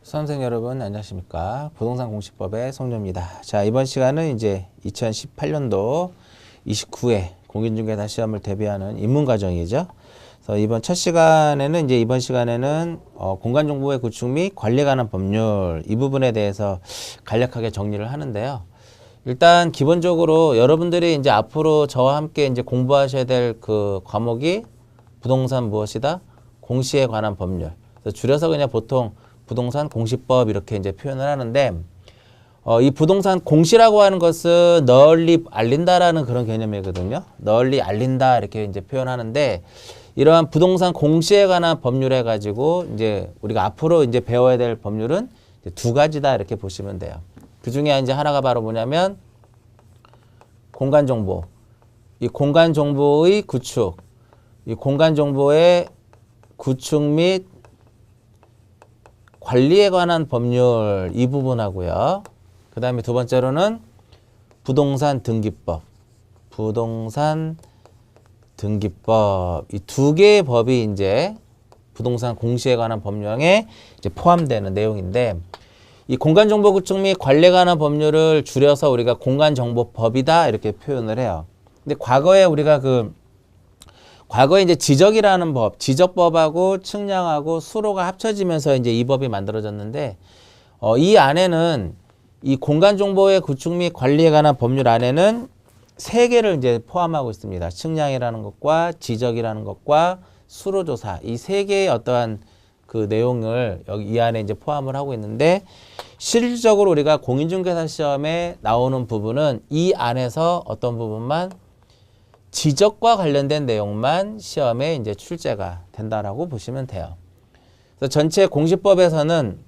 수험생 여러분 안녕하십니까. 부동산 공시법의 송료입니다. 자, 이번 시간은 이제 2018년도 29회 공인중개사 시험을 대비하는 입문과정이죠. 그래서 이번 첫 시간에는 이번 시간에는 공간정보의 구축 및 관리에 관한 법률 이 부분에 대해서 간략하게 정리를 하는데요. 일단 기본적으로 여러분들이 이제 앞으로 저와 함께 이제 공부하셔야 될 그 과목이 부동산 무엇이다? 공시에 관한 법률. 그래서 줄여서 그냥 보통 부동산 공시법 이렇게 이제 표현을 하는데, 이 부동산 공시라고 하는 것은 널리 알린다라는 그런 개념이거든요. 널리 알린다 이렇게 이제 표현하는데, 이러한 부동산 공시에 관한 법률 해가지고 이제 우리가 앞으로 이제 배워야 될 법률은 이제 두 가지다 이렇게 보시면 돼요. 그 중에 이제 하나가 바로 뭐냐면 공간 정보. 이 공간 정보의 구축, 이 공간 정보의 구축 및 관리에 관한 법률 이 부분하고요. 그 다음에 두 번째로는 부동산 등기법. 부동산 등기법. 이 두 개의 법이 이제 부동산 공시에 관한 법령에 이제 포함되는 내용인데, 이 공간정보 구축 및 관리에 관한 법률을 줄여서 우리가 공간정보법이다 이렇게 표현을 해요. 근데 과거에 우리가 과거에 이제 지적이라는 법, 지적법하고 측량하고 수로가 합쳐지면서 이제 이 법이 만들어졌는데, 이 안에는 이 공간정보의 구축 및 관리에 관한 법률 안에는 세 개를 이제 포함하고 있습니다. 측량이라는 것과 지적이라는 것과 수로조사 이 세 개의 어떠한 그 내용을 여기 이 안에 이제 포함을 하고 있는데, 실질적으로 우리가 공인중개사 시험에 나오는 부분은 이 안에서 어떤 부분만 지적과 관련된 내용만 시험에 이제 출제가 된다라고 보시면 돼요. 그래서 전체 공시법에서는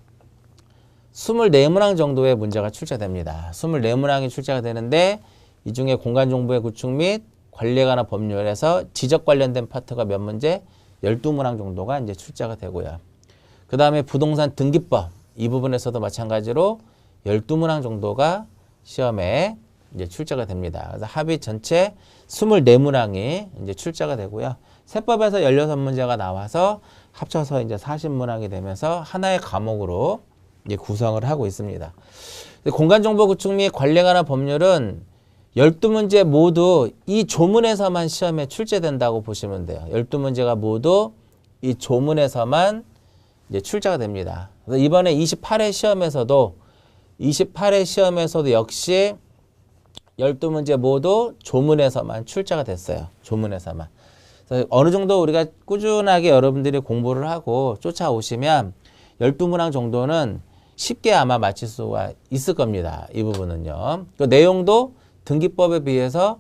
24문항 정도의 문제가 출제됩니다. 24문항이 출제가 되는데, 이 중에 공간정보의 구축 및 관리에 관한 법률에서 지적 관련된 파트가 몇 문제? 12문항 정도가 이제 출제가 되고요. 그 다음에 부동산 등기법 이 부분에서도 마찬가지로 12문항 정도가 시험에 이제 출제가 됩니다. 그래서 합의 전체 24문항이 이제 출제가 되고요. 세법에서 16문제가 나와서 합쳐서 이제 40문항이 되면서 하나의 과목으로 이제 구성을 하고 있습니다. 공간정보 구축 및 관리에 관한 법률은 12문제 모두 이 조문에서만 시험에 출제된다고 보시면 돼요. 12문제가 모두 이 조문에서만 이제 출제가 됩니다. 그래서 이번에 28회 시험에서도 역시 12문제 모두 조문에서만 출제가 됐어요. 조문에서만. 그래서 어느 정도 우리가 꾸준하게 여러분들이 공부를 하고 쫓아오시면 12문항 정도는 쉽게 아마 맞힐 수가 있을 겁니다. 이 부분은요. 그 내용도 등기법에 비해서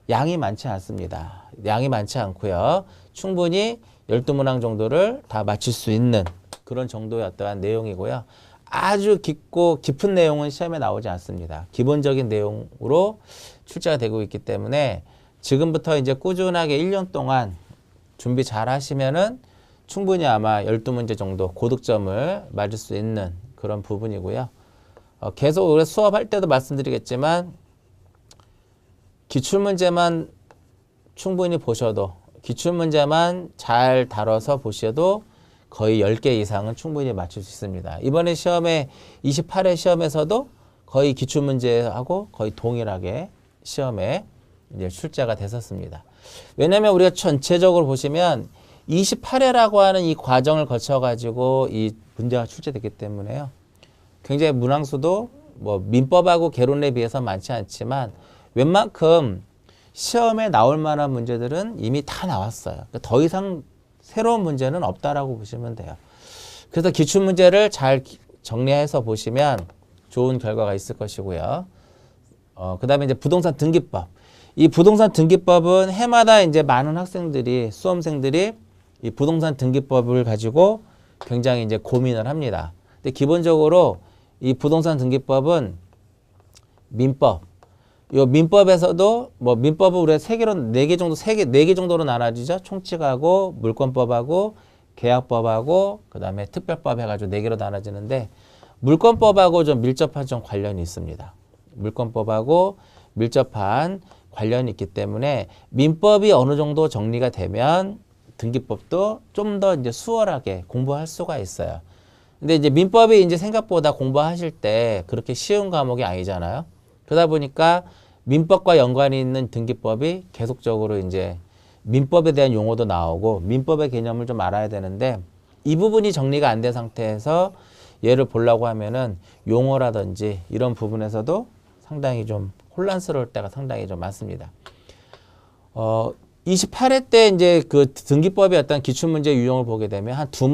양이 많지 않습니다. 양이 많지 않고요. 충분히 12문항 정도를 다 맞힐 수 있는 그런 정도의 어떠한 내용이고요. 아주 깊은 내용은 시험에 나오지 않습니다. 기본적인 내용으로 출제가 되고 있기 때문에 지금부터 이제 꾸준하게 1년 동안 준비 잘 하시면은 충분히 아마 12문제 정도 고득점을 맞을 수 있는 그런 부분이고요. 계속 우리 수업할 때도 말씀드리겠지만 기출문제만 충분히 보셔도, 기출문제만 잘 다뤄서 보셔도 거의 10개 이상은 충분히 맞출 수 있습니다. 이번에 시험에 28회 시험에서도 거의 기출문제하고 거의 동일하게 시험에 이제 출제가 됐었습니다. 왜냐하면 우리가 전체적으로 보시면 28회라고 하는 이 과정을 거쳐가지고 이 문제가 출제됐기 때문에요. 굉장히 문항수도 뭐 민법하고 개론에 비해서 많지 않지만 웬만큼 시험에 나올 만한 문제들은 이미 다 나왔어요. 그러니까 더 이상 새로운 문제는 없다라고 보시면 돼요. 그래서 기출문제를 잘 정리해서 보시면 좋은 결과가 있을 것이고요. 그 다음에 이제 부동산 등기법. 이 부동산 등기법은 해마다 이제 많은 학생들이, 수험생들이 이 부동산 등기법을 가지고 굉장히 이제 고민을 합니다. 근데 기본적으로 이 부동산 등기법은 민법. 이 민법에서도 민법은 우리가 네 개 정도로 나눠지죠. 총칙하고 물권법하고 계약법하고 그다음에 특별법 해가지고 4개로 나눠지는데, 물권법하고 좀 밀접한 좀 관련이 있습니다. 물권법하고 밀접한 관련이 있기 때문에 민법이 어느 정도 정리가 되면 등기법도 좀 더 이제 수월하게 공부할 수가 있어요. 근데 이제 민법이 이제 생각보다 공부하실 때 그렇게 쉬운 과목이 아니잖아요. 그러다 보니까 민법과 연관이 있는 등기법이 계속적으로 이제 민법에 대한 용어도 나오고 민법의 개념을 좀 알아야 되는데 이 부분이 정리가 안 된 상태에서 얘를 보려고 하면은 용어라든지 이런 부분에서도 상당히 좀 혼란스러울 때가 상당히 좀 많습니다. 28회 때 이제 그 등기법의 어떤 기출문제 유형을 보게 되면 한 두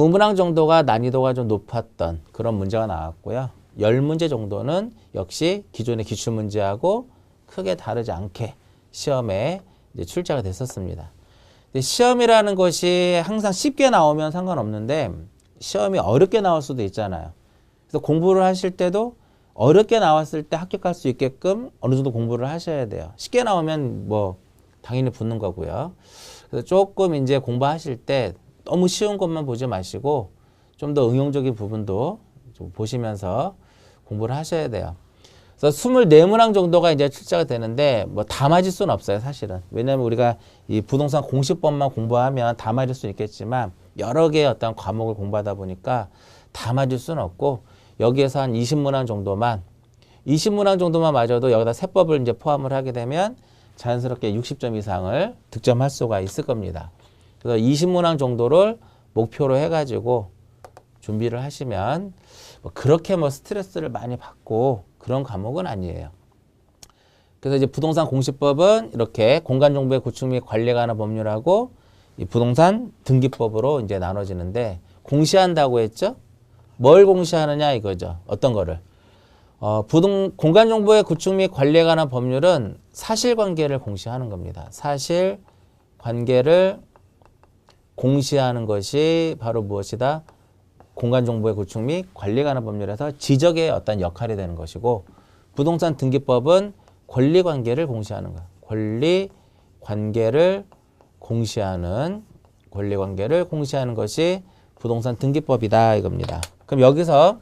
문항 정도가 난이도가 좀 높았던 그런 문제가 나왔고요. 10문제 정도는 역시 기존의 기출문제하고 크게 다르지 않게 시험에 이제 출제가 됐었습니다. 근데 시험이라는 것이 항상 쉽게 나오면 상관없는데 시험이 어렵게 나올 수도 있잖아요. 그래서 공부를 하실 때도 어렵게 나왔을 때 합격할 수 있게끔 어느 정도 공부를 하셔야 돼요. 쉽게 나오면 뭐 당연히 붙는 거고요. 그래서 조금 이제 공부하실 때 너무 쉬운 것만 보지 마시고 좀 더 응용적인 부분도 좀 보시면서 공부를 하셔야 돼요. 그래서 24문항 정도가 이제 출제가 되는데 뭐 다 맞을 수는 없어요, 사실은. 왜냐하면 우리가 이 부동산 공시법만 공부하면 다 맞을 수 있겠지만 여러 개의 어떤 과목을 공부하다 보니까 다 맞을 수는 없고 여기에서 한 20문항 정도만 맞아도 여기다 세법을 이제 포함을 하게 되면 자연스럽게 60점 이상을 득점할 수가 있을 겁니다. 그래서 20문항 정도를 목표로 해가지고 준비를 하시면 뭐 그렇게 뭐 스트레스를 많이 받고 그런 과목은 아니에요. 그래서 이제 부동산 공시법은 이렇게 공간정보의 구축 및 관리에 관한 법률하고 이 부동산 등기법으로 이제 나눠지는데 공시한다고 했죠? 뭘 공시하느냐 이거죠. 어떤 거를? 공간정보의 구축 및 관리에 관한 법률은 사실관계를 공시하는 겁니다. 사실관계를 공시하는 것이 바로 무엇이다? 공간정보의 구축 및 관리에 관한 법률에서 지적의 어떤 역할이 되는 것이고 부동산 등기법은 권리관계를 공시하는 거예요. 권리관계를 공시하는 것이 부동산 등기법이다 이겁니다. 그럼 여기서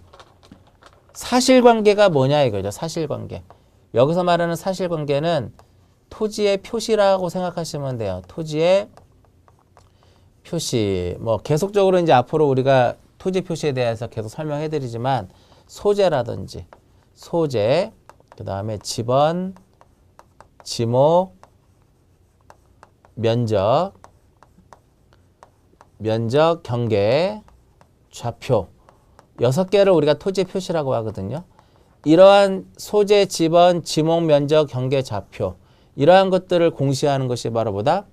사실관계가 뭐냐 이거죠. 사실관계. 여기서 말하는 사실관계는 토지의 표시라고 생각하시면 돼요. 토지의 표시. 뭐 계속적으로 이제 앞으로 우리가 토지 표시에 대해서 계속 설명해 드리지만 소재라든지 소재, 그 다음에 지번, 지목, 면적, 경계, 좌표 6개를 우리가 토지 표시라고 하거든요. 이러한 소재, 지번, 지목, 면적, 경계, 좌표 이러한 것들을 공시하는 것이 바로 뭐다?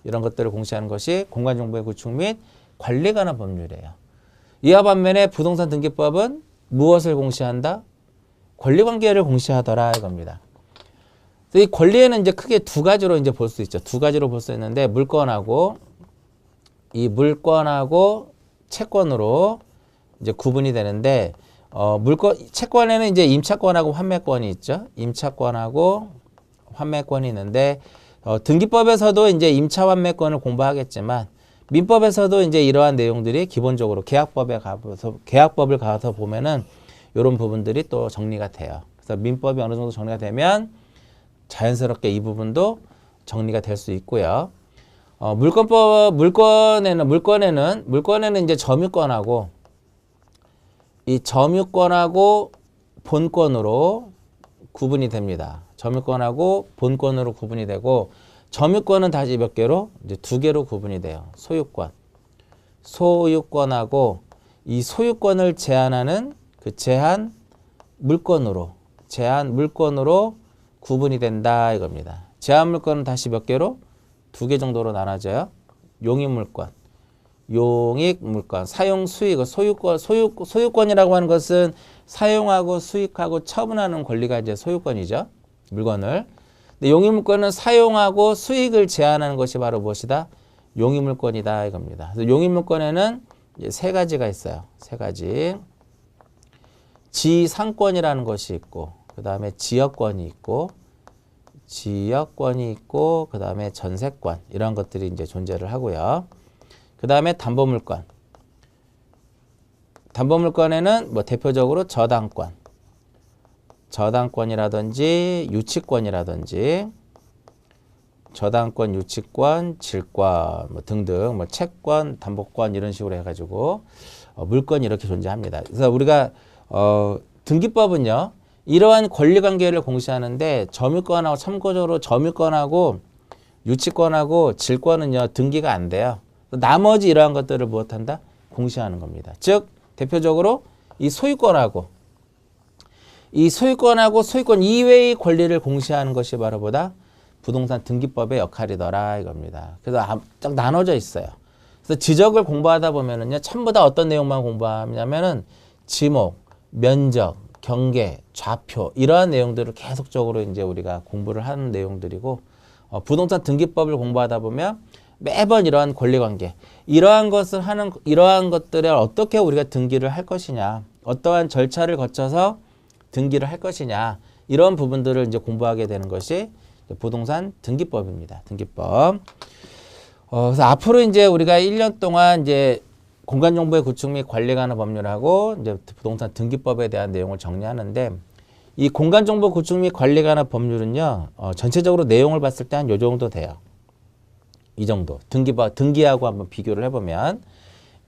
이런 것들을 공시하는 것이 공간정보의 구축 및 관리에 관한 법률이에요. 이와 반면에 부동산 등기법은 무엇을 공시한다? 권리관계를 공시하더라 이겁니다. 이 권리에는 이제 크게 두 가지로 이제 볼 수 있죠. 두 가지로 볼 수 있는데 물권하고 채권으로 이제 구분이 되는데 채권에는 이제 임차권하고 환매권이 있죠. 임차권하고 환매권이 있는데 등기법에서도 이제 임차 환매권을 공부하겠지만 민법에서도 이제 이러한 내용들이 기본적으로 계약법을 가서 보면은 이런 부분들이 또 정리가 돼요. 그래서 민법이 어느 정도 정리가 되면 자연스럽게 이 부분도 정리가 될 수 있고요. 물권에는 이제 점유권하고 이 점유권하고 본권으로 구분이 됩니다. 점유권하고 본권으로 구분이 되고 점유권은 다시 몇 개로? 이제 2개로 구분이 돼요. 소유권하고 이 소유권을 제한하는 그 제한 물권으로 구분이 된다 이겁니다. 제한 물권은 다시 몇 개로? 2개 정도로 나눠져요. 용익물권, 사용 수익, 소유권이라고 하는 것은 사용하고 수익하고 처분하는 권리가 이제 소유권이죠. 물건을. 근데 용익물권은 사용하고 수익을 제한하는 것이 바로 무엇이다? 용익물권이다 이겁니다. 그래서 용익물권에는 이제 3가지가 있어요. 3가지. 지상권이라는 것이 있고, 그 다음에 지역권이 있고, 그 다음에 전세권 이런 것들이 이제 존재를 하고요. 그 다음에 담보물권. 담보물권에는 뭐 대표적으로 저당권이라든지 유치권이라든지 저당권, 유치권, 질권 뭐 등등 뭐 채권, 담보권 이런 식으로 해가지고 물권이 이렇게 존재합니다. 그래서 우리가 등기법은요 이러한 권리관계를 공시하는데 점유권하고 참고적으로 점유권하고 유치권하고 질권은요 등기가 안 돼요. 나머지 이러한 것들을 무엇한다? 공시하는 겁니다. 즉 대표적으로 이 소유권하고 소유권 이외의 권리를 공시하는 것이 바로 보다 부동산 등기법의 역할이더라 이겁니다. 그래서 딱 나눠져 있어요. 그래서 지적을 공부하다 보면은요 전부 다 어떤 내용만 공부하냐면은 지목, 면적, 경계, 좌표 이러한 내용들을 계속적으로 이제 우리가 공부를 하는 내용들이고 부동산 등기법을 공부하다 보면 매번 이러한 권리관계 이러한 것들을 어떻게 우리가 등기를 할 것이냐 어떠한 절차를 거쳐서 등기를 할 것이냐 이런 부분들을 이제 공부하게 되는 것이 부동산 등기법입니다. 등기법. 그래서 앞으로 이제 우리가 1년 동안 이제 공간정보의 구축 및 관리에 관한 법률하고 이제 부동산 등기법에 대한 내용을 정리하는데 이 공간정보 구축 및 관리에 관한 법률은요 전체적으로 내용을 봤을 때 한 요 정도 돼요. 이 정도. 등기하고 한번 비교를 해보면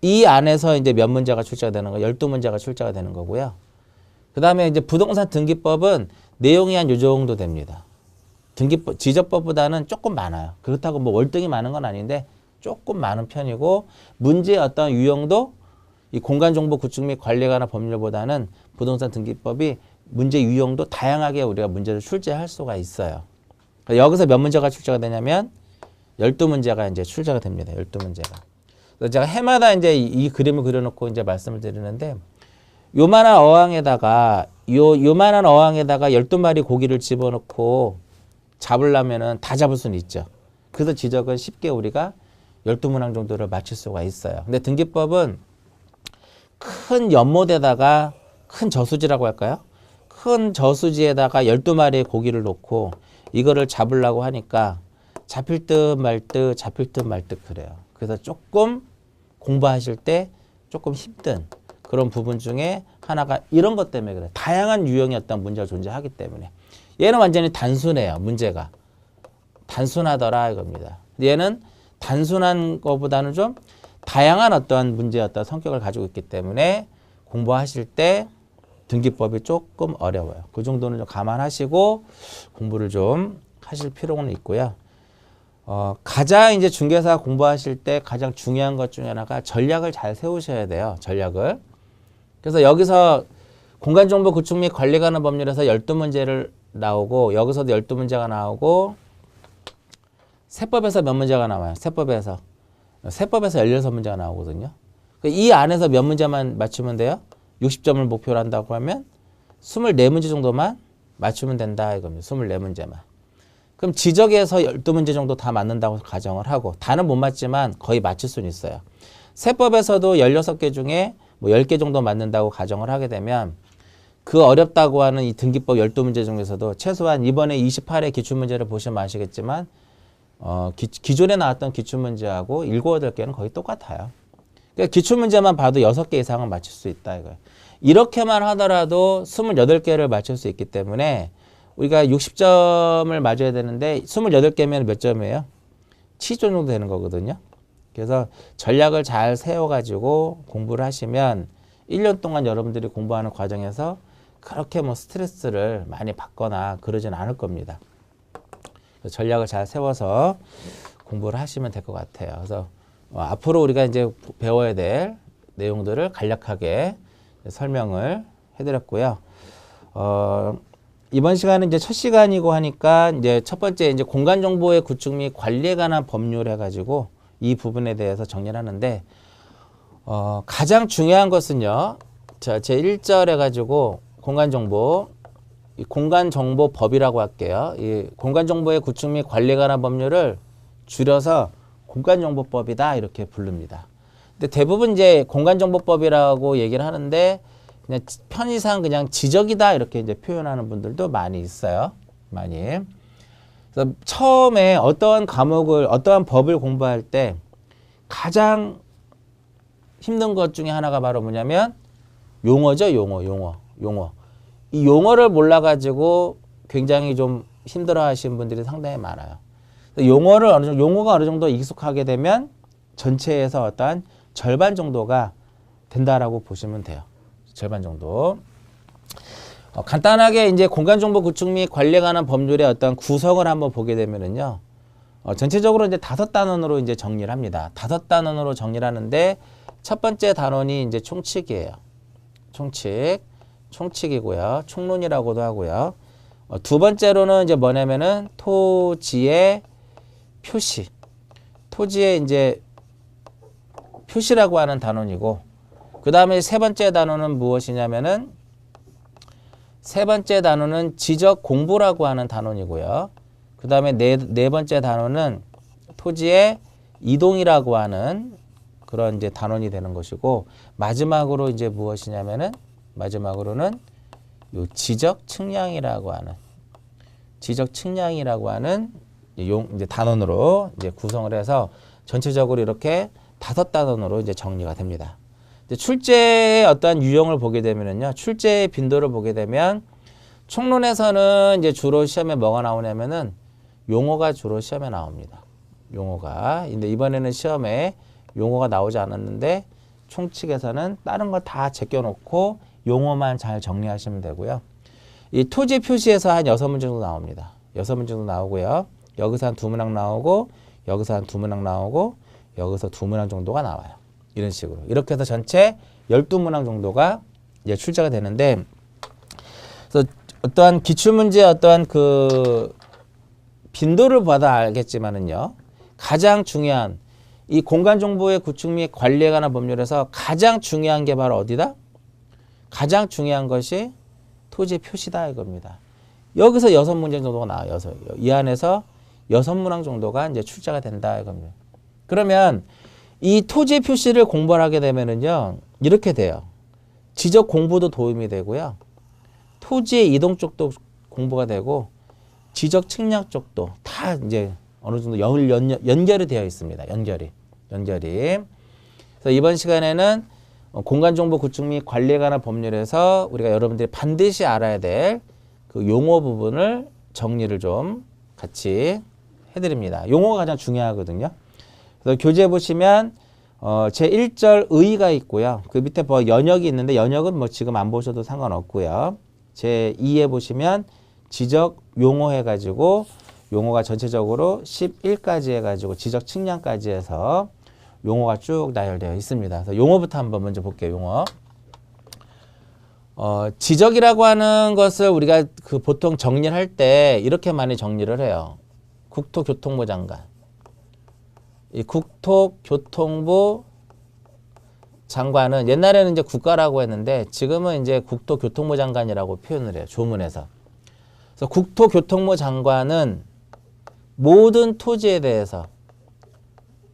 이 안에서 이제 몇 문제가 출제가 되는 거 12문제가 출제가 되는 거고요. 그 다음에 이제 부동산 등기법은 내용이 한 요 정도 됩니다. 등기법, 지적법보다는 조금 많아요. 그렇다고 뭐 월등히 많은 건 아닌데 조금 많은 편이고 문제의 어떤 유형도 이 공간정보 구축 및 관리에 관한 법률보다는 부동산 등기법이 문제 유형도 다양하게 우리가 문제를 출제할 수가 있어요. 여기서 몇 문제가 출제가 되냐면 12문제가 이제 출제가 됩니다. 12문제가. 그래서 제가 해마다 이제 이 그림을 그려놓고 이제 말씀을 드리는데 요만한 어항에다가 요만한 어항에다가 12마리 고기를 집어넣고 잡으려면은 다 잡을 수는 있죠. 그래서 지적은 쉽게 우리가 12문항 정도를 맞출 수가 있어요. 근데 등기법은 큰 연못에다가 큰 저수지라고 할까요? 큰 저수지에다가 12마리의 고기를 놓고 이거를 잡으려고 하니까 잡힐 듯 말 듯 그래요. 그래서 조금 공부하실 때 조금 힘든 그런 부분 중에 하나가 이런 것 때문에 그래요. 다양한 유형의 어떤 문제가 존재하기 때문에. 얘는 완전히 단순해요. 문제가. 단순하더라 이겁니다. 얘는 단순한 것보다는 좀 다양한 어떤 문제의 어떤 성격을 가지고 있기 때문에 공부하실 때 등기법이 조금 어려워요. 그 정도는 좀 감안하시고 공부를 좀 하실 필요는 있고요. 가장 이제 중개사 공부하실 때 가장 중요한 것 중에 하나가 전략을 잘 세우셔야 돼요. 전략을. 그래서 여기서 공간정보 구축 및 관리에 관한 법률에서 12문제를 나오고 여기서도 12문제가 나오고 세법에서 몇 문제가 나와요. 세법에서 16문제가 나오거든요. 이 안에서 몇 문제만 맞추면 돼요. 60점을 목표로 한다고 하면 24문제 정도만 맞추면 된다 이겁니다. 24문제만. 그럼 지적에서 12문제 정도 다 맞는다고 가정을 하고 다는 못 맞지만 거의 맞출 수는 있어요. 세법에서도 16개 중에 뭐 10개 정도 맞는다고 가정을 하게 되면 그 어렵다고 하는 이 등기법 12문제 중에서도 최소한 이번에 28회 기출문제를 보시면 아시겠지만 기존에 나왔던 기출문제하고 7, 8개는 거의 똑같아요. 그러니까 기출문제만 봐도 6개 이상은 맞출 수 있다 이거예요. 이렇게만 하더라도 28개를 맞출 수 있기 때문에 우리가 60점을 맞아야 되는데 28개면 몇 점이에요? 7점 정도 되는 거거든요. 그래서 전략을 잘 세워가지고 공부를 하시면 1년 동안 여러분들이 공부하는 과정에서 그렇게 뭐 스트레스를 많이 받거나 그러진 않을 겁니다. 전략을 잘 세워서 공부를 하시면 될 것 같아요. 그래서 앞으로 우리가 이제 배워야 될 내용들을 간략하게 설명을 해드렸고요. 이번 시간은 이제 첫 시간이고 하니까 이제 첫 번째 이제 공간 정보의 구축 및 관리에 관한 법률 해가지고 이 부분에 대해서 정리를 하는데 가장 중요한 것은요. 자, 제 1절 해가지고 공간정보법이라고 할게요. 이 공간정보의 구축 및 관리에 관한 법률을 줄여서 공간정보법이다 이렇게 부릅니다. 근데 대부분 이제 공간정보법이라고 얘기를 하는데 그냥 편의상 그냥 지적이다 이렇게 이제 표현하는 분들도 많이 있어요. 많이. 그래서 처음에 어떠한 법을 공부할 때 가장 힘든 것 중에 하나가 바로 뭐냐면 용어죠. 용어. 이 용어를 몰라가지고 굉장히 좀 힘들어 하시는 분들이 상당히 많아요. 용어가 어느 정도 익숙하게 되면 전체에서 어떠한 절반 정도가 된다라고 보시면 돼요. 절반 정도. 간단하게 이제 공간정보 구축 및 관리에 관한 법률의 어떤 구성을 한번 보게 되면은요. 전체적으로 이제 5단원으로 이제 정리를 합니다. 5단원으로 정리를 하는데 첫 번째 단원이 이제 총칙이에요. 총칙이고요. 총론이라고도 하고요. 두 번째로는 이제 뭐냐면은 토지의 표시. 토지의 이제 표시라고 하는 단원이고, 그 다음에 세 번째 단원은 무엇이냐면은 지적 공부라고 하는 단원이고요. 그 다음에 네 번째 단원은 토지의 이동이라고 하는 그런 이제 단원이 되는 것이고, 마지막으로 이제 무엇이냐면은 마지막으로는 요 지적 측량이라고 하는 이제 단원으로 이제 구성을 해서 전체적으로 이렇게 5단원으로 이제 정리가 됩니다. 이제 출제의 어떠한 유형을 보게 되면은요, 출제의 빈도를 보게 되면 총론에서는 이제 주로 시험에 뭐가 나오냐면은 용어가 주로 시험에 나옵니다. 용어가. 근데 이번에는 시험에 용어가 나오지 않았는데 총칙에서는 다른 거 다 제껴놓고 용어만 잘 정리하시면 되고요. 이 토지 표시에서 한 6문제 정도 나옵니다. 6문제 정도 나오고요. 여기서 한 2문항 나오고, 여기서 한 2문항 나오고, 여기서 2문항 정도가 나와요. 이런 식으로. 이렇게 해서 전체 12문항 정도가 이제 출제가 되는데, 그래서 어떠한 기출문제 어떠한 그 빈도를 받아 알겠지만은요, 가장 중요한 이 공간정보의 구축 및 관리에 관한 법률에서 가장 중요한 게 바로 어디다? 가장 중요한 것이 토지의 표시다 이겁니다. 여기서 6문제 정도가 나와요. 이 안에서 6문항 정도가 이제 출제가 된다 이겁니다. 그러면 이 토지의 표시를 공부를 하게 되면은요, 이렇게 돼요. 지적 공부도 도움이 되고요. 토지의 이동 쪽도 공부가 되고, 지적 측량 쪽도 다 이제 어느 정도 연결이 되어 있습니다. 연결이. 그래서 이번 시간에는 공간정보 구축 및 관리에 관한 법률에서 우리가 여러분들이 반드시 알아야 될 그 용어 부분을 정리를 좀 같이 해드립니다. 용어가 가장 중요하거든요. 그래서 교재 보시면 제1절 의의가 있고요. 그 밑에 뭐 연역이 있는데 연역은 뭐 지금 안 보셔도 상관없고요. 제2에 보시면 지적 용어 해가지고 용어가 전체적으로 11까지 해가지고 지적 측량까지 해서 용어가 쭉 나열되어 있습니다. 그래서 용어부터 한번 먼저 볼게요. 용어. 지적이라고 하는 것을 우리가 그 보통 정리를 할 때 이렇게 많이 정리를 해요. 국토교통부 장관. 이 국토교통부 장관은 옛날에는 이제 국가라고 했는데 지금은 이제 국토교통부 장관이라고 표현을 해요. 조문에서. 그래서 국토교통부 장관은 모든 토지에 대해서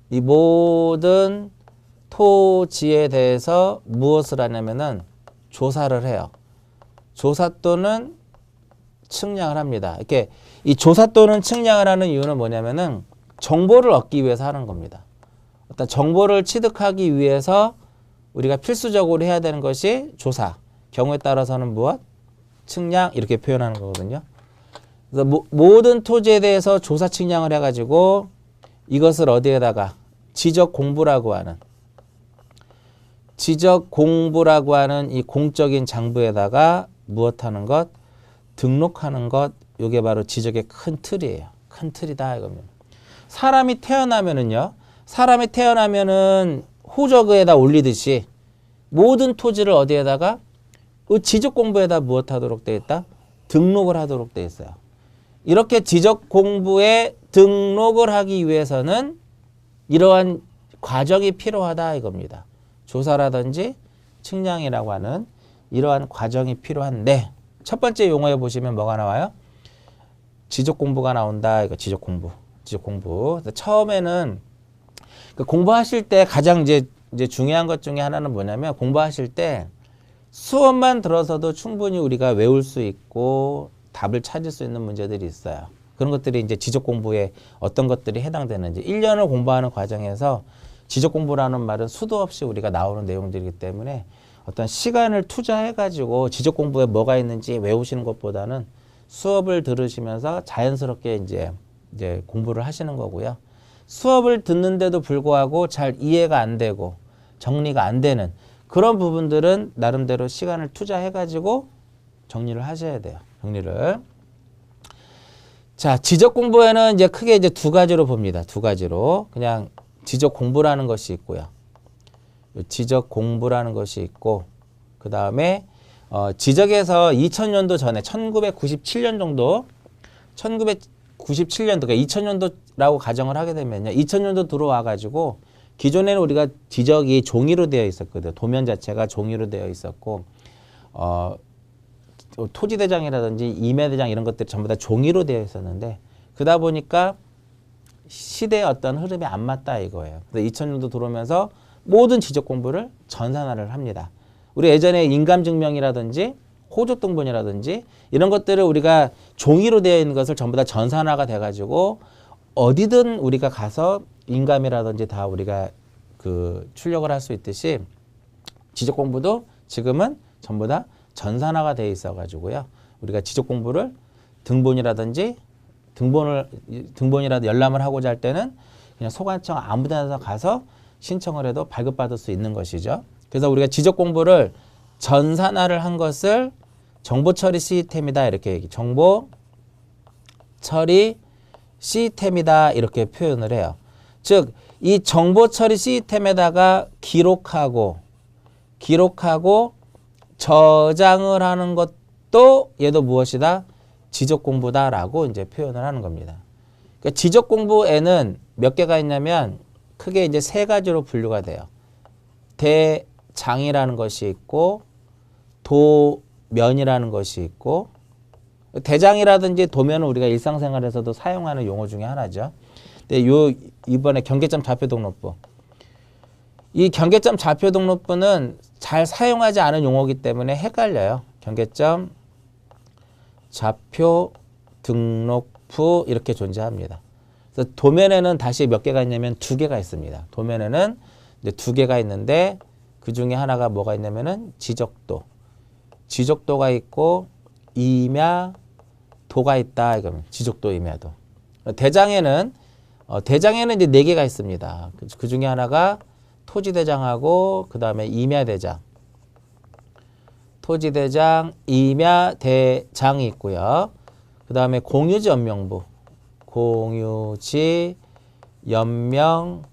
이 모든 토지에 대해서 무엇을 하냐면은 조사를 해요. 조사 또는 측량을 합니다. 이렇게 이 조사 또는 측량을 하는 이유는 뭐냐면은 정보를 얻기 위해서 하는 겁니다. 어떤 정보를 취득하기 위해서 우리가 필수적으로 해야 되는 것이 조사. 경우에 따라서는 무엇? 측량 이렇게 표현하는 거거든요. 그래서 모든 토지에 대해서 조사 측량을 해가지고 이것을 어디에다가 지적 공부라고 하는 이 공적인 장부에다가 무엇하는 것? 등록하는 것. 이게 바로 지적의 큰 틀이에요. 큰 틀이다 이겁니다. 사람이 태어나면은 호적에다 올리듯이 모든 토지를 어디에다가 지적 공부에다 무엇하도록 되어 있다? 등록을 하도록 되어 있어요. 이렇게 지적 공부에 등록을 하기 위해서는 이러한 과정이 필요하다 이겁니다. 조사라든지 측량이라고 하는 이러한 과정이 필요한데 첫 번째 용어에 보시면 뭐가 나와요? 지적 공부가 나온다. 이거 지적 공부. 처음에는 공부하실 때 가장 이제 중요한 것 중에 하나는 뭐냐면 공부하실 때 수업만 들어서도 충분히 우리가 외울 수 있고 답을 찾을 수 있는 문제들이 있어요. 그런 것들이 이제 지적 공부에 어떤 것들이 해당되는지 1년을 공부하는 과정에서 지적 공부라는 말은 수도 없이 우리가 나오는 내용들이기 때문에 어떤 시간을 투자해 가지고 지적 공부에 뭐가 있는지 외우시는 것보다는 수업을 들으시면서 자연스럽게 이제 이제 공부를 하시는 거고요. 수업을 듣는데도 불구하고 잘 이해가 안 되고 정리가 안 되는 그런 부분들은 나름대로 시간을 투자해가지고 정리를 하셔야 돼요. 정리를. 자, 지적 공부에는 이제 크게 이제 두 가지로 봅니다. 두 가지로. 그냥 지적 공부라는 것이 있고요. 지적 공부라는 것이 있고, 그 다음에 지적에서 2000년도 전에 1997년 정도, 1997년도, 그러니까 2000년도라고 가정을 하게 되면요. 2000년도 들어와가지고 기존에는 우리가 지적이 종이로 되어 있었거든요. 도면 자체가 종이로 되어 있었고, 토지대장이라든지 임야대장 이런 것들이 전부 다 종이로 되어 있었는데, 그러다 보니까 시대의 어떤 흐름이 안 맞다 이거예요. 그래서 2000년도 들어오면서 모든 지적 공부를 전산화를 합니다. 우리 예전에 인감증명이라든지 호조등본이라든지 이런 것들을 우리가 종이로 되어 있는 것을 전부 다 전산화가 돼가지고 어디든 우리가 가서 인감이라든지 다 우리가 그 출력을 할 수 있듯이 지적 공부도 지금은 전부 다 전산화가 돼 있어가지고요. 우리가 지적 공부를 등본이라도 열람을 하고자 할 때는 그냥 소관청 아무 데나 가서 신청을 해도 발급받을 수 있는 것이죠. 그래서 우리가 지적 공부를 전산화를 한 것을 정보 처리 시스템이다 이렇게 정보 처리 시스템이다 이렇게 표현을 해요. 즉, 이 정보 처리 시스템에다가 기록하고 저장을 하는 것도 얘도 무엇이다? 지적 공부다라고 이제 표현을 하는 겁니다. 그러니까 지적 공부에는 몇 개가 있냐면 크게 이제 세 가지로 분류가 돼요. 대장이라는 것이 있고 도면이라는 것이 있고 대장이라든지 도면은 우리가 일상생활에서도 사용하는 용어 중에 하나죠. 근데 이번에 경계점 좌표 등록부. 이 경계점 좌표 등록부는 잘 사용하지 않은 용어이기 때문에 헷갈려요. 경계점 좌표 등록부 이렇게 존재합니다. 그래서 도면에는 다시 몇 개가 있냐면 두 개가 있습니다. 도면에는 이제 두 개가 있는데 그 중에 하나가 뭐가 있냐면은 지적도가 있고 임야도가 있다. 이거면 지적도, 임야도. 대장에는 이제 네 개가 있습니다. 그 중에 하나가 토지대장하고 그 다음에 임야대장. 토지대장, 임야대장이 있고요. 그 다음에 공유지 연명부. 공유지 연명부가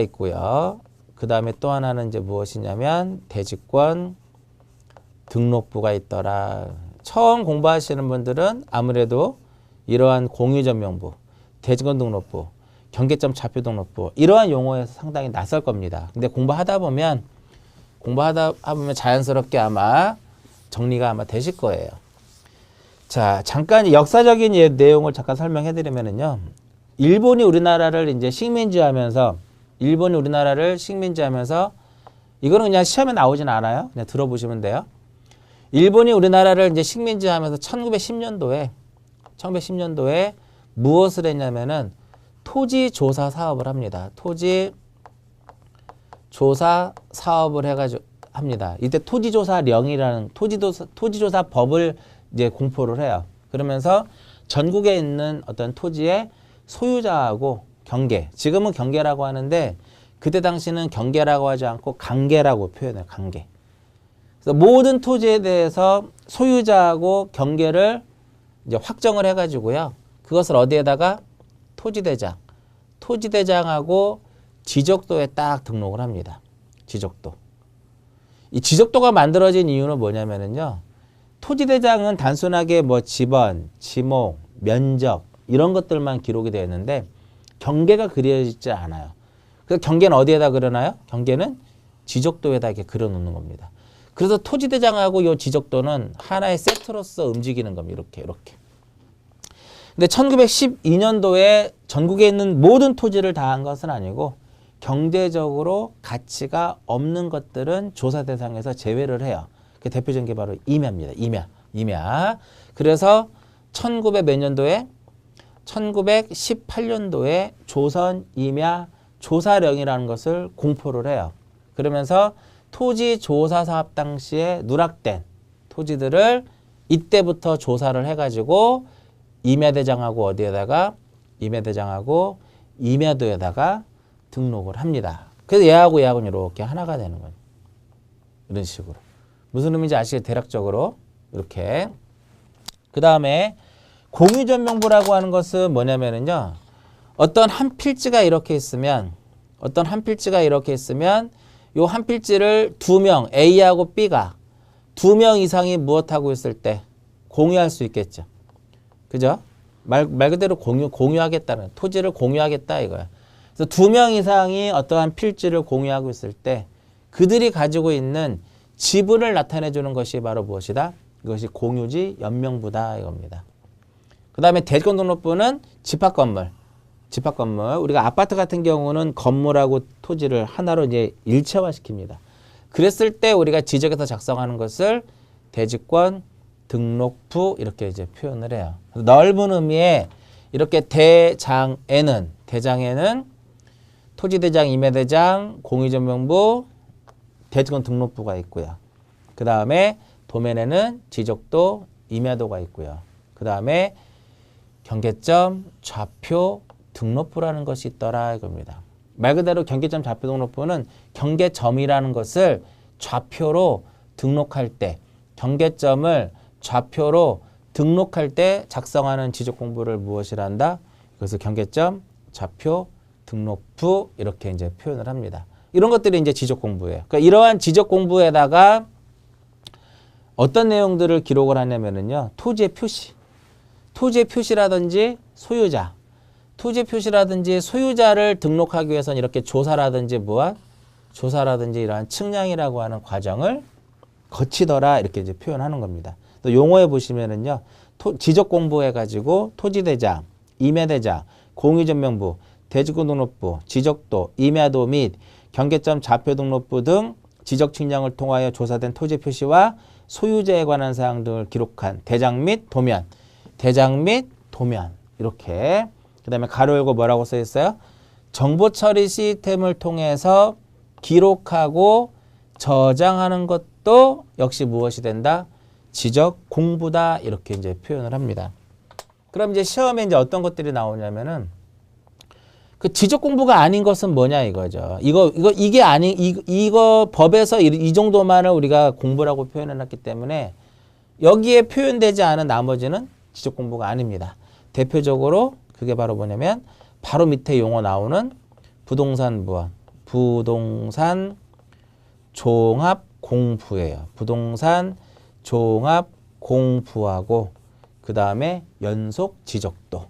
있고요. 그 다음에 또 하나는 이제 무엇이냐면 대지권 등록부가 있더라. 처음 공부하시는 분들은 아무래도 이러한 공유지 연명부, 대지권 등록부, 경계점 좌표 등록부 이러한 용어에서 상당히 낯설 겁니다. 근데 공부하다 보면 자연스럽게 아마 정리가 아마 되실 거예요. 자, 잠깐 역사적인 내용을 잠깐 설명해 드리면은요. 일본이 우리나라를 식민지하면서 이거는 그냥 시험에 나오진 않아요. 그냥 들어보시면 돼요. 일본이 우리나라를 이제 식민지하면서 1910년도에 무엇을 했냐면은 토지 조사 사업을 합니다. 토지 조사 사업을 해가지고 합니다. 이때 토지조사령이라는 토지조사 법을 이제 공포를 해요. 그러면서 전국에 있는 어떤 토지의 소유자하고 경계, 지금은 경계라고 하는데 그때 당시는 경계라고 하지 않고 강계라고 표현해요. 강계. 그래서 모든 토지에 대해서 소유자하고 경계를 이제 확정을 해가지고요. 그것을 어디에다가 토지대장하고 지적도에 딱 등록을 합니다. 지적도. 이 지적도가 만들어진 이유는 뭐냐면은요. 토지대장은 단순하게 뭐 지번, 지목, 면적 이런 것들만 기록이 되어 있는데 경계가 그려지지 않아요. 그래서 경계는 어디에다 그려놔요? 경계는 지적도에다 이렇게 그려놓는 겁니다. 그래서 토지대장하고 이 지적도는 하나의 세트로서 움직이는 겁니다. 이렇게. 근데 1912년도에 전국에 있는 모든 토지를 다 한 것은 아니고 경제적으로 가치가 없는 것들은 조사 대상에서 제외를 해요. 그 대표적인 게 바로 임야입니다. 임야. 그래서 1918년도에 조선 임야 조사령이라는 것을 공포를 해요. 그러면서 토지 조사 사업 당시에 누락된 토지들을 이때부터 조사를 해가지고 임야대장하고 어디에다가 임야대장하고 임야도에다가 등록을 합니다. 그래서 얘하고 얘하고는 이렇게 하나가 되는 거예요. 이런 식으로. 무슨 의미인지 아시겠죠? 대략적으로 이렇게. 그 다음에 공유전명부라고 하는 것은 뭐냐면은요. 어떤 한 필지가 이렇게 있으면 요 한 필지를 두 명 A하고 B가 두 명 이상이 무엇하고 있을 때 공유할 수 있겠죠. 그죠? 말 그대로 공유하겠다는, 토지를 공유하겠다 이거야. 그래서 두 명 이상이 어떠한 필지를 공유하고 있을 때 그들이 가지고 있는 지분을 나타내 주는 것이 바로 무엇이다? 이것이 공유지 연명부다 이겁니다. 그 다음에 대지권등록부는 집합건물. 우리가 아파트 같은 경우는 건물하고 토지를 하나로 이제 일체화시킵니다. 그랬을 때 우리가 지적해서 작성하는 것을 대지권 등록부 이렇게 이제 표현을 해요. 넓은 의미의 이렇게 대장에는 토지대장, 임야대장, 공유전명부, 대지권 등록부가 있고요. 그 다음에 도면에는 지적도, 임야도가 있고요. 그 다음에 경계점, 좌표, 등록부라는 것이 있더라 이겁니다. 말 그대로 경계점, 좌표, 등록부는 경계점이라는 것을 좌표로 등록할 때, 경계점을 좌표로 등록할 때 작성하는 지적 공부를 무엇이라 한다? 그래서 경계점, 좌표, 등록부 이렇게 이제 표현을 합니다. 이런 것들이 이제 지적 공부예요. 그러니까 이러한 지적 공부에다가 어떤 내용들을 기록을 하냐면은요. 토지의 표시라든지 소유자, 토지 표시라든지 소유자를 등록하기 위해서는 이렇게 조사라든지 이러한 측량이라고 하는 과정을 거치더라 이렇게 이제 표현하는 겁니다. 또 용어에 보시면은요, 지적 공부해가지고 토지대장, 임야대장, 공유전명부, 대지권등록부, 지적도, 임야도 및 경계점 좌표 등록부 등 지적 측량을 통하여 조사된 토지 표시와 소유자에 관한 사항 등을 기록한 대장 및 도면 이렇게. 그 다음에 가로 열고 뭐라고 써 있어요? 정보 처리 시스템을 통해서 기록하고 저장하는 것도 역시 무엇이 된다? 지적 공부다 이렇게 이제 표현을 합니다. 그럼 이제 시험에 이제 어떤 것들이 나오냐면은 그 지적 공부가 아닌 것은 뭐냐 이거죠. 이거 법에서 이 정도만을 우리가 공부라고 표현해 놨기 때문에 여기에 표현되지 않은 나머지는 지적 공부가 아닙니다. 대표적으로 그게 바로 뭐냐면 바로 밑에 용어 나오는 부동산 종합 공부예요. 부동산 종합 공부하고 그 다음에 연속 지적도.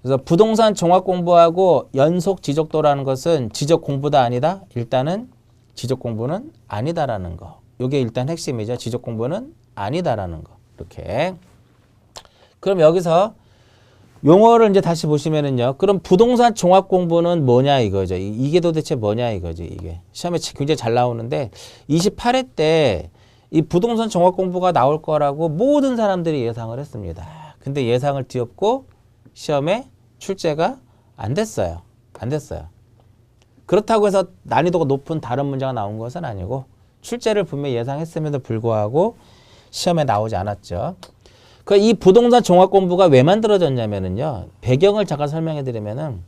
그래서 부동산 종합 공부하고 연속 지적도라는 것은 지적 공부다 아니다? 일단은 지적 공부는 아니다라는 거. 이게 일단 핵심이죠. 지적 공부는 아니다라는 거. 이렇게. 그럼 여기서 용어를 이제 다시 보시면은요. 그럼 부동산 종합 공부는 뭐냐 이거죠. 이게 도대체 뭐냐 이거지. 이게 시험에 굉장히 잘 나오는데 28회 때 이 부동산 종합 공부가 나올 거라고 모든 사람들이 예상을 했습니다. 근데 예상을 뒤엎고 시험에 출제가 안 됐어요. 그렇다고 해서 난이도가 높은 다른 문제가 나온 것은 아니고 출제를 분명히 예상했음에도 불구하고 시험에 나오지 않았죠. 이 부동산 종합 공부가 왜 만들어졌냐면은요. 배경을 잠깐 설명해 드리면은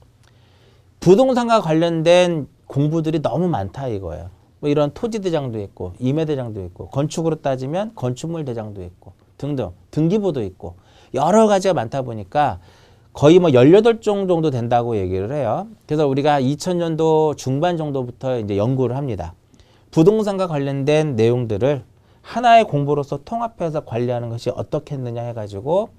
부동산과 관련된 공부들이 너무 많다 이거예요. 뭐 이런 토지 대장도 있고 임야 대장도 있고 건축으로 따지면 건축물 대장도 있고 등등 등기부도 있고 여러 가지가 많다 보니까 거의 뭐 18종 정도 된다고 얘기를 해요. 그래서 우리가 2000년도 중반 정도부터 이제 연구를 합니다. 부동산과 관련된 내용들을 하나의 공부로서 통합해서 관리하는 것이 어떻게 했느냐 해가지고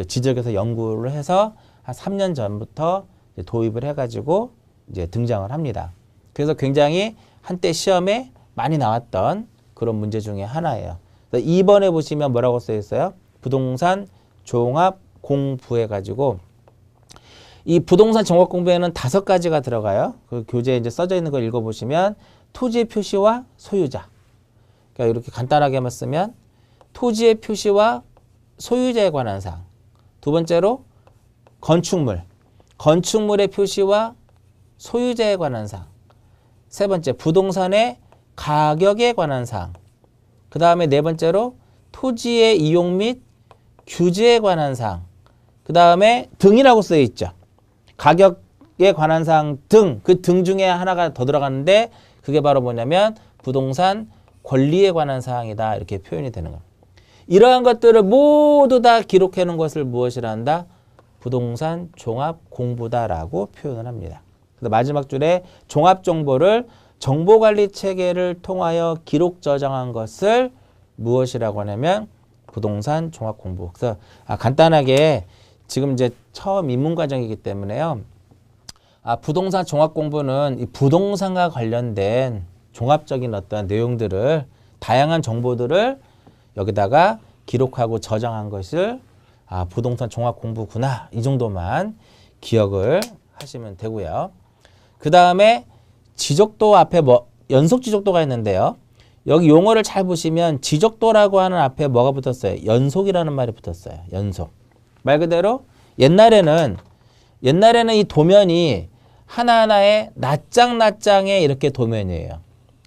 지적에서 연구를 해서 한 3년 전부터 도입을 해가지고 이제 등장을 합니다. 그래서 굉장히 한때 시험에 많이 나왔던 그런 문제 중에 하나예요. 2번에 보시면 뭐라고 써 있어요? 부동산 종합 공부해가지고 이 부동산 종합 공부에는 5가지가 들어가요. 그 교재에 이제 써져 있는 걸 읽어보시면 토지의 표시와 소유자. 그러니까 이렇게 간단하게만 쓰면 토지의 표시와 소유자에 관한 사항. 두 번째로 건축물의 표시와 소유자에 관한 사항. 세 번째 부동산의 가격에 관한 사항. 그 다음에 네 번째로 토지의 이용 및 규제에 관한 사항, 그 다음에 등이라고 쓰여 있죠. 가격에 관한 사항 등, 그 등 중에 하나가 더 들어가는데 그게 바로 뭐냐면 부동산 권리에 관한 사항이다. 이렇게 표현이 되는 겁니다. 이러한 것들을 모두 다 기록해 놓은 것을 무엇이라 한다? 부동산 종합 공부다라고 표현을 합니다. 그래서 마지막 줄에 종합 정보를 정보관리 체계를 통하여 기록 저장한 것을 무엇이라고 하냐면 부동산 종합 공부. 그래서 간단하게 지금 이제 처음 입문 과정이기 때문에요. 부동산 종합 공부는 이 부동산과 관련된 종합적인 어떤 내용들을 다양한 정보들을 여기다가 기록하고 저장한 것을 부동산 종합 공부구나. 이 정도만 기억을 하시면 되고요. 그 다음에 지적도 앞에 연속 지적도가 있는데요. 여기 용어를 잘 보시면 지적도라고 하는 앞에 뭐가 붙었어요? 연속이라는 말이 붙었어요. 연속. 말 그대로 옛날에는 이 도면이 하나하나의 낱장낱장의 이렇게 도면이에요.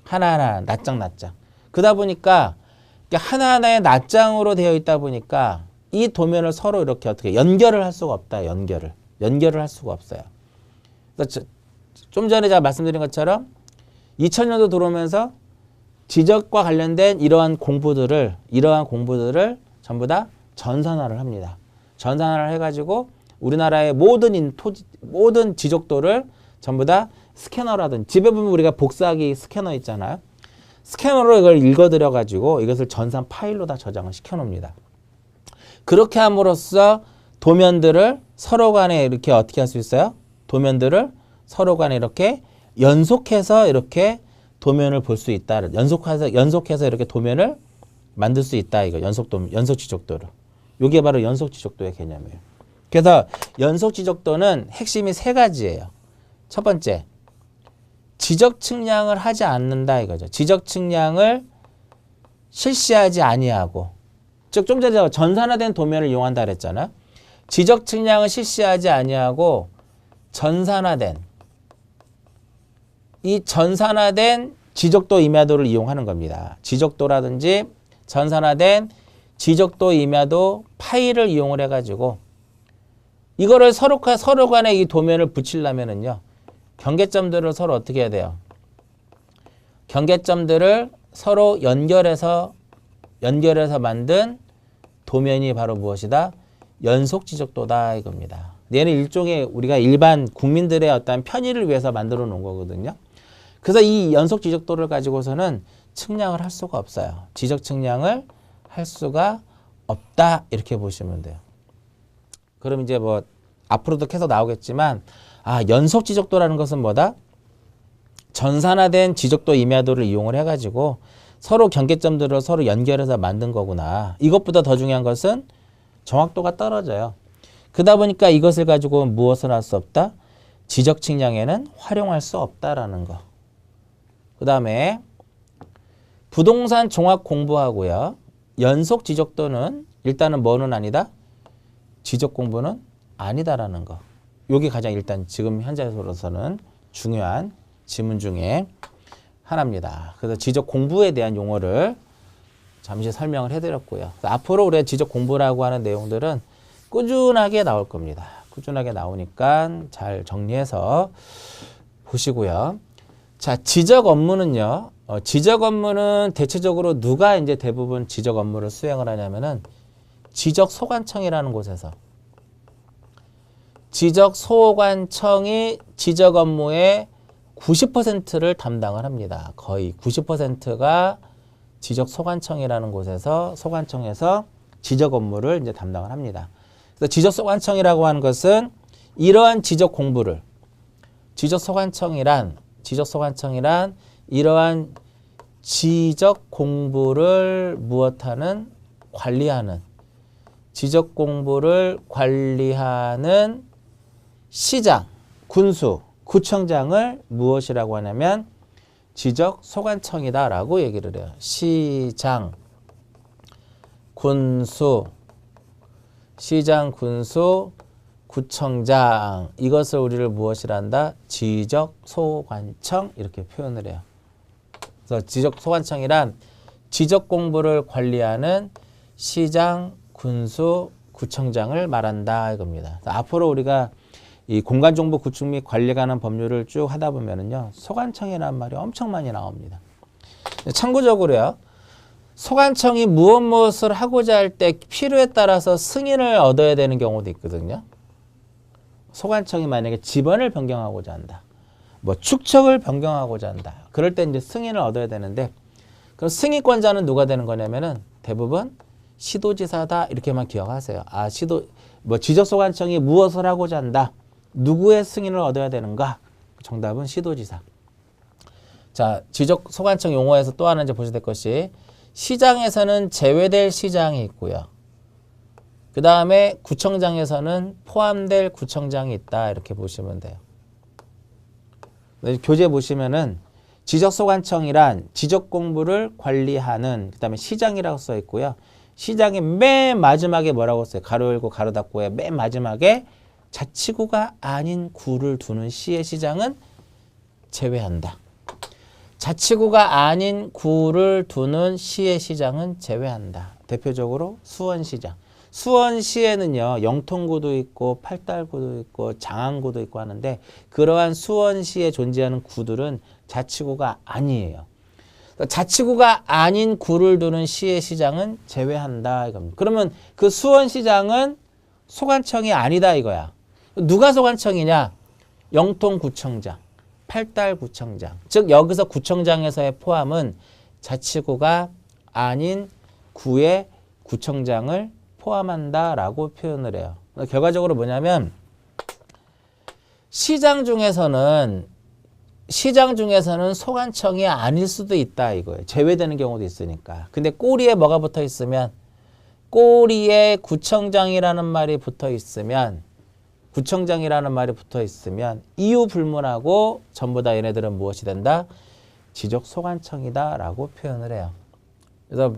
하나하나 낱장. 그러다 보니까 하나하나의 낱장으로 되어 있다 보니까 이 도면을 서로 이렇게 어떻게 연결을 할 수가 없다. 연결을 할 수가 없어요. 그래서 좀 전에 제가 말씀드린 것처럼 2000년도 들어오면서 지적과 관련된 이러한 공부들을 전부 다 전산화를 합니다. 전산화를 해가지고 우리나라의 모든 지적도를 전부 다 스캐너라든지 집에 보면 우리가 복사하기 스캐너 있잖아요. 스캐너로 이걸 읽어드려가지고 이것을 전산 파일로 다 저장을 시켜놓습니다. 그렇게 함으로써 도면들을 서로 간에 이렇게 어떻게 할 수 있어요? 도면들을 서로 간에 이렇게 연속해서 이렇게 도면을 볼 수 있다. 연속해서 이렇게 도면을 만들 수 있다. 이거 연속 지적도를. 이게 바로 연속 지적도의 개념이에요. 그래서 연속 지적도는 핵심이 세 가지예요. 첫 번째, 지적 측량을 하지 않는다 이거죠. 지적 측량을 실시하지 아니하고, 즉 좀 전에 전산화된 도면을 이용한다 그랬잖아요. 지적 측량을 실시하지 아니하고 전산화된 지적도 임야도를 이용하는 겁니다. 지적도라든지 전산화된 지적도 임야도 파일을 이용을 해가지고 이거를 서로 간에 이 도면을 붙이려면은요. 경계점들을 서로 어떻게 해야 돼요? 경계점들을 서로 연결해서 만든 도면이 바로 무엇이다? 연속 지적도다 이겁니다. 얘는 일종의 우리가 일반 국민들의 어떤 편의를 위해서 만들어 놓은 거거든요. 그래서 이 연속 지적도를 가지고서는 측량을 할 수가 없어요. 지적 측량을 할 수가 없다 이렇게 보시면 돼요. 그럼 이제 뭐 앞으로도 계속 나오겠지만 연속 지적도라는 것은 뭐다? 전산화된 지적도 임야도를 이용을 해가지고 서로 경계점들을 서로 연결해서 만든 거구나. 이것보다 더 중요한 것은 정확도가 떨어져요. 그러다 보니까 이것을 가지고 무엇을 할 수 없다? 지적 측량에는 활용할 수 없다라는 거. 그 다음에 부동산 종합 공부하고요. 연속 지적도는 일단은 뭐는 아니다? 지적 공부는 아니다라는 거. 이게 가장 일단 지금 현재로서는 중요한 지문 중에 하나입니다. 그래서 지적 공부에 대한 용어를 잠시 설명을 해드렸고요. 앞으로 우리가 지적 공부라고 하는 내용들은 꾸준하게 나올 겁니다. 꾸준하게 나오니까 잘 정리해서 보시고요. 자, 지적 업무는요. 지적 업무는 대체적으로 누가 이제 대부분 지적 업무를 수행을 하냐면은 지적소관청이라는 곳에서 지적소관청이 지적 업무의 90%를 담당을 합니다. 거의 90%가 지적소관청이라는 곳에서 소관청에서 지적 업무를 이제 담당을 합니다. 그래서 지적소관청이라고 하는 것은 이러한 지적 공부를 지적소관청이란 이러한 지적 공부를 무엇하는 관리하는 지적 공부를 관리하는 시장, 군수, 구청장을 무엇이라고 하냐면 지적소관청이다라고 얘기를 해요. 시장, 군수, 구청장 이것을 우리를 무엇이라 한다? 지적소관청 이렇게 표현을 해요. 그래서 지적소관청이란 지적 공부를 관리하는 시장, 군수, 구청장을 말한다 이겁니다. 앞으로 우리가 이 공간정보 구축 및 관리 관한 법률을 쭉 하다 보면은요, 소관청이라는 말이 엄청 많이 나옵니다. 참고적으로요, 소관청이 무엇을 하고자 할 때 필요에 따라서 승인을 얻어야 되는 경우도 있거든요. 소관청이 만약에 지번을 변경하고자 한다, 뭐 축척을 변경하고자 한다, 그럴 때 이제 승인을 얻어야 되는데, 그럼 승인권자는 누가 되는 거냐면은 대부분 시도지사다 이렇게만 기억하세요. 아, 지적소관청이 무엇을 하고자 한다, 누구의 승인을 얻어야 되는가? 정답은 시도지사. 자, 지적소관청 용어에서 또 하나 이제 보셔야 될 것이, 시장에서는 제외될 시장이 있고요. 그 다음에 구청장에서는 포함될 구청장이 있다 이렇게 보시면 돼요. 교재 보시면은 지적소관청이란 지적공부를 관리하는, 그 다음에 시장이라고 써 있고요. 시장의 맨 마지막에 뭐라고 써요? 가로 열고 가로 닫고의 맨 마지막에 자치구가 아닌 구를 두는 시의 시장은 제외한다. 자치구가 아닌 구를 두는 시의 시장은 제외한다. 대표적으로 수원시장. 수원시에는요, 영통구도 있고 팔달구도 있고 장안구도 있고 하는데, 그러한 수원시에 존재하는 구들은 자치구가 아니에요. 자치구가 아닌 구를 두는 시의 시장은 제외한다 이겁니다. 그러면 그 수원시장은 소관청이 아니다 이거야. 누가 소관청이냐? 영통구청장, 팔달구청장. 즉 여기서 구청장에서의 포함은 자치구가 아닌 구의 구청장을 포함한다라고 표현을 해요. 결과적으로 뭐냐면, 시장 중에서는 소관청이 아닐 수도 있다 이거예요. 제외되는 경우도 있으니까. 근데 꼬리에 뭐가 붙어 있으면, 꼬리에 구청장이라는 말이 붙어 있으면, 이유 불문하고 전부 다 얘네들은 무엇이 된다? 지적소관청이다 라고 표현을 해요. 그래서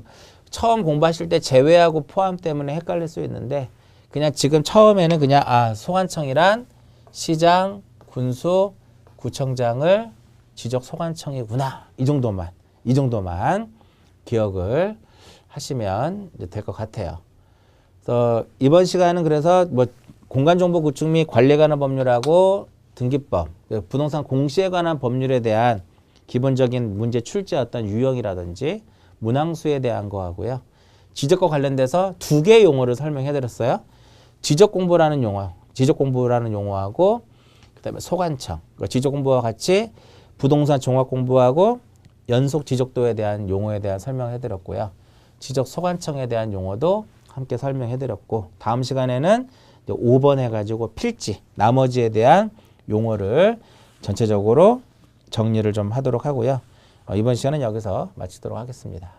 처음 공부하실 때 제외하고 포함 때문에 헷갈릴 수 있는데, 그냥 지금 처음에는 그냥 소관청이란 시장, 군수, 구청장을 지적소관청이구나, 이 정도만 기억을 하시면 될 것 같아요. 그래서 이번 시간은 그래서 뭐 공간정보 구축 및 관리에 관한 법률하고 등기법, 부동산 공시에 관한 법률에 대한 기본적인 문제 출제 어떤 유형이라든지 문항수에 대한 거하고요. 지적과 관련돼서 두 개의 용어를 설명해 드렸어요. 지적공부라는 용어하고 그다음에 소관청, 지적공부와 같이 부동산 종합공부하고 연속 지적도에 대한 용어에 대한 설명해 드렸고요. 지적소관청에 대한 용어도 함께 설명해 드렸고, 다음 시간에는 5번 해가지고 필지, 나머지에 대한 용어를 전체적으로 정리를 좀 하도록 하고요. 이번 시간은 여기서 마치도록 하겠습니다.